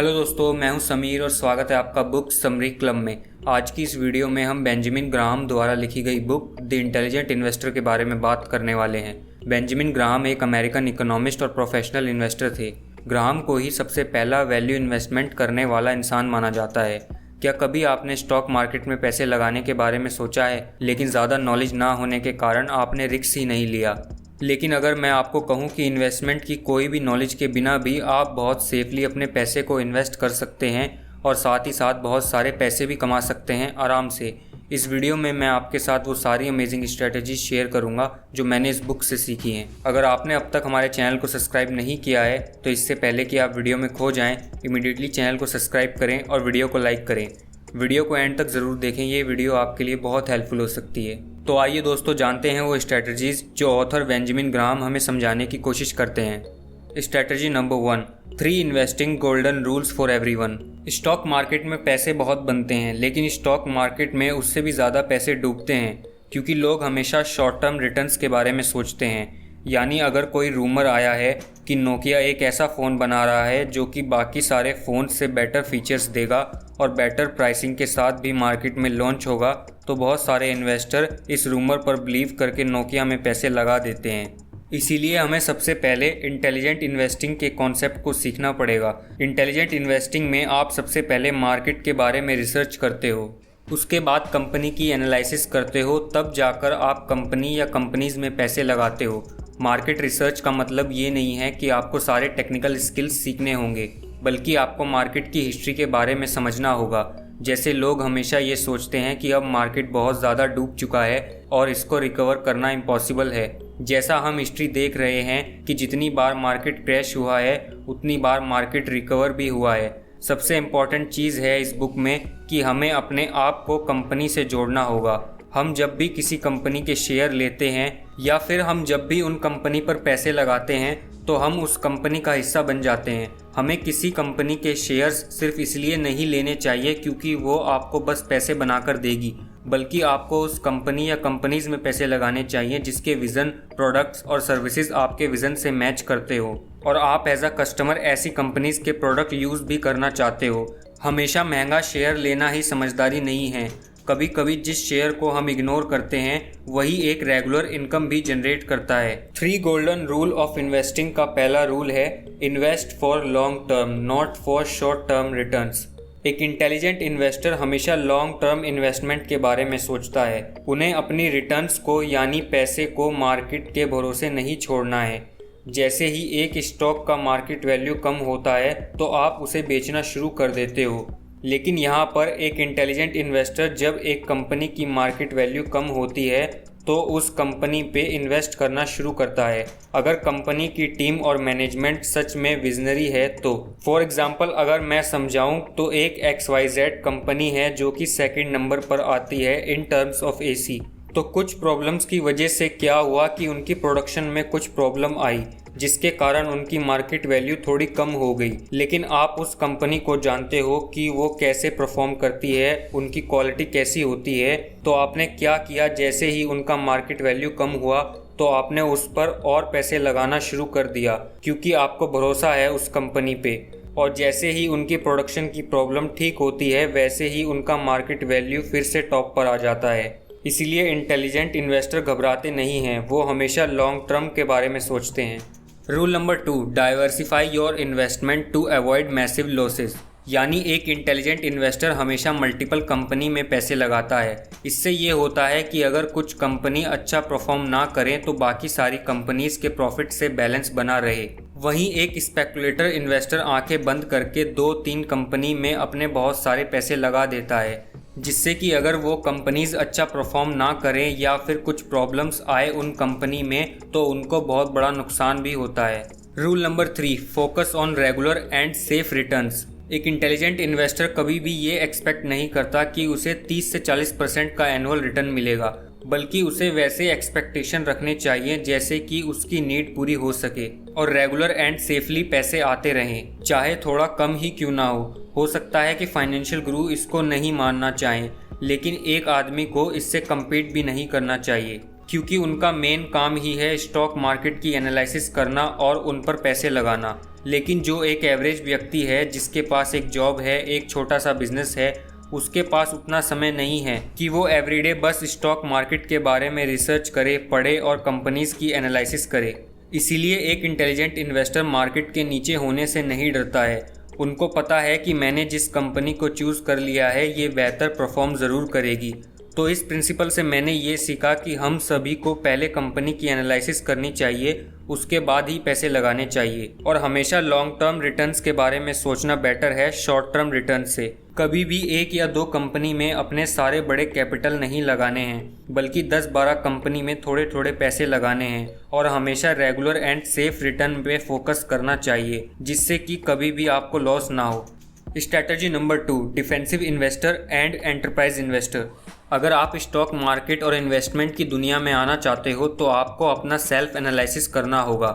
Hello दोस्तों, मैं हूं समीर और स्वागत है आपका बुक समरी क्लब में। आज की इस वीडियो में हम बेंजामिन ग्राहम द्वारा लिखी गई बुक द इंटेलिजेंट इन्वेस्टर के बारे में बात करने वाले हैं। बेंजामिन ग्राहम एक अमेरिकन इकोनॉमिस्ट और प्रोफेशनल इन्वेस्टर थे। ग्राहम को ही सबसे पहला वैल्यू इन्वेस्टमेंट करने वाला इंसान माना जाता है। क्या कभी आपने स्टॉक मार्केट में पैसे लगाने के बारे में सोचा है, लेकिन ज़्यादा नॉलेज ना होने के कारण आपने रिस्क ही नहीं लिया? लेकिन अगर मैं आपको कहूं कि इन्वेस्टमेंट की कोई भी नॉलेज के बिना भी आप बहुत सेफली अपने पैसे को इन्वेस्ट कर सकते हैं और साथ ही साथ बहुत सारे पैसे भी कमा सकते हैं आराम से। इस वीडियो में मैं आपके साथ वो सारी अमेजिंग स्ट्रेटजीज शेयर करूंगा जो मैंने इस बुक से सीखी हैं। अगर आपने अब तक हमारे चैनल को सब्सक्राइब नहीं किया है तो इससे पहले कि आप वीडियो में खो जाएं, इमीडिएटली चैनल को सब्सक्राइब करें और वीडियो को लाइक करें। वीडियो को एंड तक ज़रूर देखें, ये वीडियो आपके लिए बहुत हेल्पफुल हो सकती है। तो आइए दोस्तों, जानते हैं वो स्ट्रैटेजीज जो ऑथर बेंजामिन ग्राहम हमें समझाने की कोशिश करते हैं। Strategy number 1, 3 investing golden rules for everyone. Stock market में पैसे बहुत बनते हैं, लेकिन स्टॉक मार्केट में उससे भी ज़्यादा पैसे डूबते हैं क्योंकि लोग हमेशा शॉर्ट टर्म रिटर्न्स के बारे में सोचते हैं। यानी अगर कोई रूमर आया है कि नोकिया एक ऐसा फ़ोन बना रहा है जो कि बाकी सारे फ़ोन से बेटर फीचर्स देगा और बेटर प्राइसिंग के साथ भी मार्केट में लॉन्च होगा, तो बहुत सारे इन्वेस्टर इस रूमर पर बिलीव करके नोकिया में पैसे लगा देते हैं। इसीलिए हमें सबसे पहले इंटेलिजेंट इन्वेस्टिंग के कॉन्सेप्ट को सीखना पड़ेगा। इंटेलिजेंट इन्वेस्टिंग में आप सबसे पहले मार्केट के बारे में रिसर्च करते हो, उसके बाद कंपनी की एनालिसिस करते हो, तब जाकर आप कंपनी या कंपनीज़ में पैसे लगाते हो। मार्केट रिसर्च का मतलब ये नहीं है कि आपको सारे टेक्निकल स्किल्स सीखने होंगे, बल्कि आपको मार्केट की हिस्ट्री के बारे में समझना होगा। जैसे लोग हमेशा ये सोचते हैं कि अब मार्केट बहुत ज़्यादा डूब चुका है और इसको रिकवर करना इम्पॉसिबल है। जैसा हम हिस्ट्री देख रहे हैं कि जितनी बार मार्केट क्रैश हुआ है उतनी बार मार्केट रिकवर भी हुआ है। सबसे इम्पॉर्टेंट चीज़ है इस बुक में कि हमें अपने आप को कंपनी से जोड़ना होगा। हम जब भी किसी कंपनी के शेयर लेते हैं या फिर हम जब भी उन कंपनी पर पैसे लगाते हैं तो हम उस कंपनी का हिस्सा बन जाते हैं। हमें किसी कंपनी के शेयर्स सिर्फ इसलिए नहीं लेने चाहिए क्योंकि वो आपको बस पैसे बनाकर देगी, बल्कि आपको उस कंपनी या कंपनीज में पैसे लगाने चाहिए जिसके विज़न, प्रोडक्ट्स और सर्विसेज आपके विज़न से मैच करते हो और आप एज अ कस्टमर ऐसी कंपनीज के प्रोडक्ट यूज़ भी करना चाहते हो। हमेशा महंगा शेयर लेना ही समझदारी नहीं है। कभी कभी जिस शेयर को हम इग्नोर करते हैं वही एक रेगुलर इनकम भी जनरेट करता है। 3 गोल्डन रूल ऑफ इन्वेस्टिंग का पहला रूल है invest for long term, not for short term returns. एक इंटेलिजेंट इन्वेस्टर हमेशा लॉन्ग टर्म इन्वेस्टमेंट के बारे में सोचता है। उन्हें अपनी रिटर्न्स को यानी पैसे को मार्केट के भरोसे नहीं छोड़ना है। जैसे ही एक स्टॉक का मार्केट वैल्यू कम होता है तो आप उसे बेचना शुरू कर देते हो। लेकिन यहाँ पर एक इंटेलिजेंट इन्वेस्टर जब एक कंपनी की मार्केट वैल्यू कम होती है तो उस कंपनी पे इन्वेस्ट करना शुरू करता है। अगर कंपनी की टीम और मैनेजमेंट सच में विजनरी है तो। फॉर एग्जांपल अगर मैं समझाऊं तो एक XYZ कंपनी है जो कि सेकंड नंबर पर आती है इन टर्म्स ऑफ AC। तो कुछ प्रॉब्लम्स की वजह से क्या हुआ कि उनकी प्रोडक्शन में कुछ प्रॉब्लम आई जिसके कारण उनकी मार्केट वैल्यू थोड़ी कम हो गई। लेकिन आप उस कंपनी को जानते हो कि वो कैसे परफॉर्म करती है, उनकी क्वालिटी कैसी होती है। तो आपने क्या किया, जैसे ही उनका मार्केट वैल्यू कम हुआ तो आपने उस पर और पैसे लगाना शुरू कर दिया क्योंकि आपको भरोसा है उस कंपनी पे। और जैसे ही उनकी प्रोडक्शन की प्रॉब्लम ठीक होती है वैसे ही उनका मार्केट वैल्यू फिर से टॉप पर आ जाता है। इसीलिए इंटेलिजेंट इन्वेस्टर घबराते नहीं हैं, वो हमेशा लॉन्ग टर्म के बारे में सोचते हैं। Rule number 2, diversify your investment to avoid massive losses. यानी एक इंटेलिजेंट इन्वेस्टर हमेशा मल्टीपल कंपनी में पैसे लगाता है। इससे ये होता है कि अगर कुछ कंपनी अच्छा परफॉर्म ना करें तो बाकी सारी कंपनीज के प्रॉफिट से बैलेंस बना रहे। वहीं एक स्पेकुलेटर इन्वेस्टर आंखें बंद करके 2-3 कंपनी में अपने बहुत सारे पैसे लगा देता है, जिससे कि अगर वो कंपनीज अच्छा परफॉर्म ना करें या फिर कुछ प्रॉब्लम्स आए उन कंपनी में तो उनको बहुत बड़ा नुकसान भी होता है। Rule number 3, focus on regular and safe returns. एक इंटेलिजेंट इन्वेस्टर कभी भी ये एक्सपेक्ट नहीं करता कि उसे 30 से 40% का एनुअल रिटर्न मिलेगा, बल्कि उसे वैसे एक्सपेक्टेशन रखने चाहिए जैसे कि उसकी नीड पूरी हो सके और रेगुलर एंड सेफली पैसे आते रहें, चाहे थोड़ा कम ही क्यों ना हो सकता है कि फाइनेंशियल गुरु इसको नहीं मानना चाहें, लेकिन एक आदमी को इससे कम्पीट भी नहीं करना चाहिए क्योंकि उनका मेन काम ही है स्टॉक मार्केट की एनालिसिस करना और उन पर पैसे लगाना। लेकिन जो एक एवरेज व्यक्ति है जिसके पास एक जॉब है, एक छोटा सा बिजनेस है, उसके पास उतना समय नहीं है कि वो एवरीडे बस स्टॉक मार्केट के बारे में रिसर्च करे, पढ़े और कंपनीज की एनालिसिस करे। इसीलिए एक इंटेलिजेंट इन्वेस्टर मार्केट के नीचे होने से नहीं डरता है। उनको पता है कि मैंने जिस कंपनी को चूज़ कर लिया है ये बेहतर परफॉर्म ज़रूर करेगी। तो इस प्रिंसिपल से मैंने ये सीखा कि हम सभी को पहले कंपनी की एनालिसिस करनी चाहिए, उसके बाद ही पैसे लगाने चाहिए और हमेशा लॉन्ग टर्म रिटर्न्स के बारे में सोचना बेटर है शॉर्ट टर्म रिटर्न से। कभी भी एक या दो कंपनी में अपने सारे बड़े कैपिटल नहीं लगाने हैं, बल्कि 10-12 कंपनी में थोड़े थोड़े पैसे लगाने हैं और हमेशा रेगुलर एंड सेफ रिटर्न पे फोकस करना चाहिए, जिससे कि कभी भी आपको लॉस ना हो। Strategy number 2, defensive investor and enterprise investor. अगर आप स्टॉक मार्केट और इन्वेस्टमेंट की दुनिया में आना चाहते हो तो आपको अपना सेल्फ एनालिसिस करना होगा।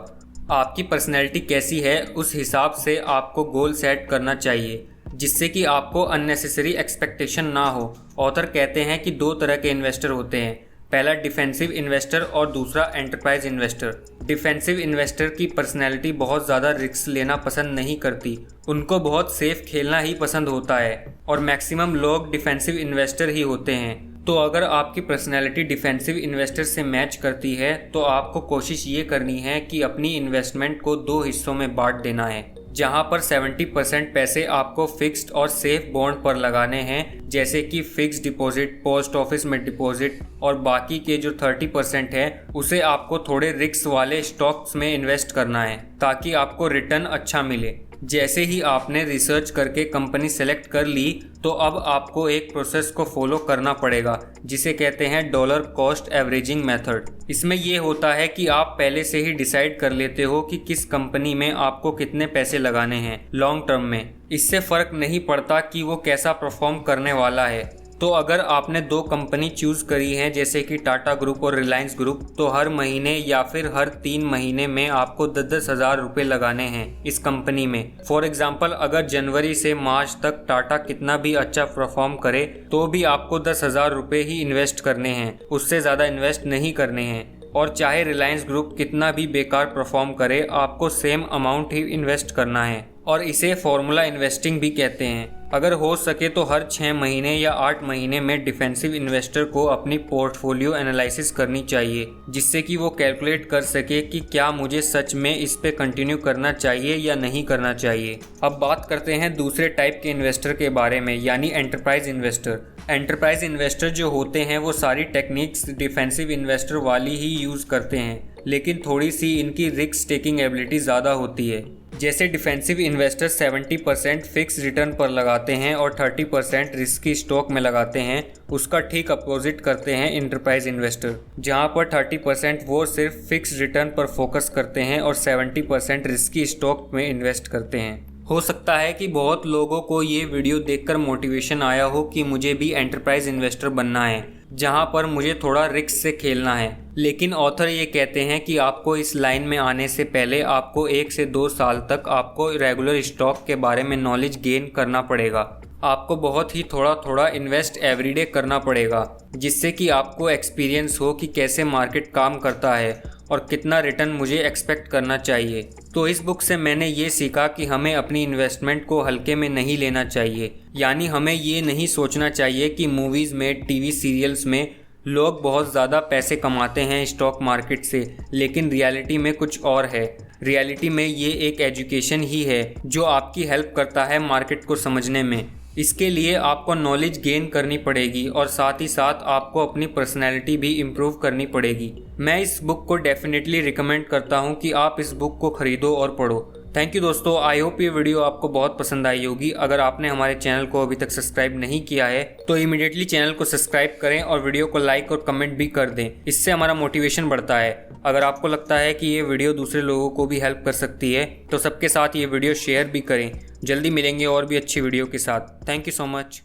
आपकी पर्सनैलिटी कैसी है उस हिसाब से आपको गोल सेट करना चाहिए, जिससे कि आपको अननेसेसरी एक्सपेक्टेशन ना हो। ऑथर कहते हैं कि 2 तरह के इन्वेस्टर होते हैं, पहला डिफेंसिव इन्वेस्टर और दूसरा एंटरप्राइज इन्वेस्टर। डिफेंसिव इन्वेस्टर की पर्सनैलिटी बहुत ज़्यादा रिस्क लेना पसंद नहीं करती, उनको बहुत सेफ खेलना ही पसंद होता है और मैक्सिमम लोग डिफेंसिव इन्वेस्टर ही होते हैं। तो अगर आपकी पर्सनैलिटी डिफेंसिव इन्वेस्टर से मैच करती है तो आपको कोशिश ये करनी है कि अपनी इन्वेस्टमेंट को 2 हिस्सों में बांट देना है, जहां पर 70% पैसे आपको फिक्स्ड और सेफ बॉन्ड पर लगाने हैं, जैसे कि फिक्स्ड डिपॉजिट, पोस्ट ऑफिस में डिपॉजिट, और बाकी के जो 30% है उसे आपको थोड़े रिस्क वाले स्टॉक्स में इन्वेस्ट करना है ताकि आपको रिटर्न अच्छा मिले। जैसे ही आपने रिसर्च करके कंपनी सेलेक्ट कर ली तो अब आपको एक प्रोसेस को फॉलो करना पड़ेगा जिसे कहते हैं डॉलर कॉस्ट एवरेजिंग मेथड। इसमें यह होता है कि आप पहले से ही डिसाइड कर लेते हो कि किस कंपनी में आपको कितने पैसे लगाने हैं लॉन्ग टर्म में। इससे फर्क नहीं पड़ता कि वो कैसा परफॉर्म करने वाला है। तो अगर आपने 2 कंपनी चूज करी हैं जैसे कि टाटा ग्रुप और रिलायंस ग्रुप, तो हर महीने या फिर हर 3 महीने में आपको 10-10 हज़ार रुपये लगाने हैं इस कंपनी में। फॉर एग्जांपल अगर जनवरी से मार्च तक टाटा कितना भी अच्छा परफॉर्म करे तो भी आपको 10 हज़ार रुपये ही इन्वेस्ट करने हैं, उससे ज़्यादा इन्वेस्ट नहीं करने हैं। और चाहे रिलायंस ग्रुप कितना भी बेकार परफॉर्म करे आपको सेम अमाउंट ही इन्वेस्ट करना है और इसे फॉर्मूला इन्वेस्टिंग भी कहते हैं। अगर हो सके तो हर 6 महीने या 8 महीने में डिफेंसिव इन्वेस्टर को अपनी पोर्टफोलियो एनालिसिस करनी चाहिए, जिससे कि वो कैलकुलेट कर सके कि क्या मुझे सच में इस पे कंटिन्यू करना चाहिए या नहीं करना चाहिए। अब बात करते हैं दूसरे टाइप के इन्वेस्टर के बारे में, यानी एंटरप्राइज इन्वेस्टर। एंटरप्राइज इन्वेस्टर जो होते हैं वो सारी टेक्निक्स डिफेंसिव इन्वेस्टर वाली ही यूज़ करते हैं, लेकिन थोड़ी सी इनकी रिस्क टेकिंग एबिलिटी ज़्यादा होती है। जैसे डिफेंसिव इन्वेस्टर 70% फिक्स रिटर्न पर लगाते हैं और 30% रिस्की स्टॉक में लगाते हैं, उसका ठीक अपोजिट करते हैं एंटरप्राइज इन्वेस्टर, जहां पर 30% वो सिर्फ फिक्स रिटर्न पर फोकस करते हैं और 70% रिस्की स्टॉक में इन्वेस्ट करते हैं। हो सकता है कि बहुत लोगों को ये वीडियो देखकर मोटिवेशन आया हो कि मुझे भी एंटरप्राइज इन्वेस्टर बनना है, जहां पर मुझे थोड़ा रिस्क से खेलना है। लेकिन ऑथर ये कहते हैं कि आपको इस लाइन में आने से पहले आपको 1 से 2 साल तक आपको रेगुलर स्टॉक के बारे में नॉलेज गेन करना पड़ेगा। आपको बहुत ही थोड़ा थोड़ा इन्वेस्ट एवरीडे करना पड़ेगा, जिससे कि आपको एक्सपीरियंस हो कि कैसे मार्केट काम करता है और कितना रिटर्न मुझे एक्सपेक्ट करना चाहिए। तो इस बुक से मैंने ये सीखा कि हमें अपनी इन्वेस्टमेंट को हल्के में नहीं लेना चाहिए, यानी हमें ये नहीं सोचना चाहिए कि मूवीज़ में, टीवी सीरियल्स में लोग बहुत ज़्यादा पैसे कमाते हैं स्टॉक मार्केट से, लेकिन रियलिटी में कुछ और है। रियलिटी में ये एक एजुकेशन ही है जो आपकी हेल्प करता है मार्केट को समझने में। इसके लिए आपको नॉलेज गेन करनी पड़ेगी और साथ ही साथ आपको अपनी पर्सनैलिटी भी इम्प्रूव करनी पड़ेगी। मैं इस बुक को डेफिनेटली रिकमेंड करता हूँ कि आप इस बुक को खरीदो और पढ़ो। थैंक यू दोस्तों, आई होप ये वीडियो आपको बहुत पसंद आई होगी। अगर आपने हमारे चैनल को अभी तक सब्सक्राइब नहीं किया है तो इमीडिएटली चैनल को सब्सक्राइब करें और वीडियो को लाइक और कमेंट भी कर दें, इससे हमारा मोटिवेशन बढ़ता है। अगर आपको लगता है कि ये वीडियो दूसरे लोगों को भी हेल्प कर सकती है तो सबके साथ ये वीडियो शेयर भी करें। जल्दी मिलेंगे और भी अच्छी वीडियो के साथ। Thank you so much.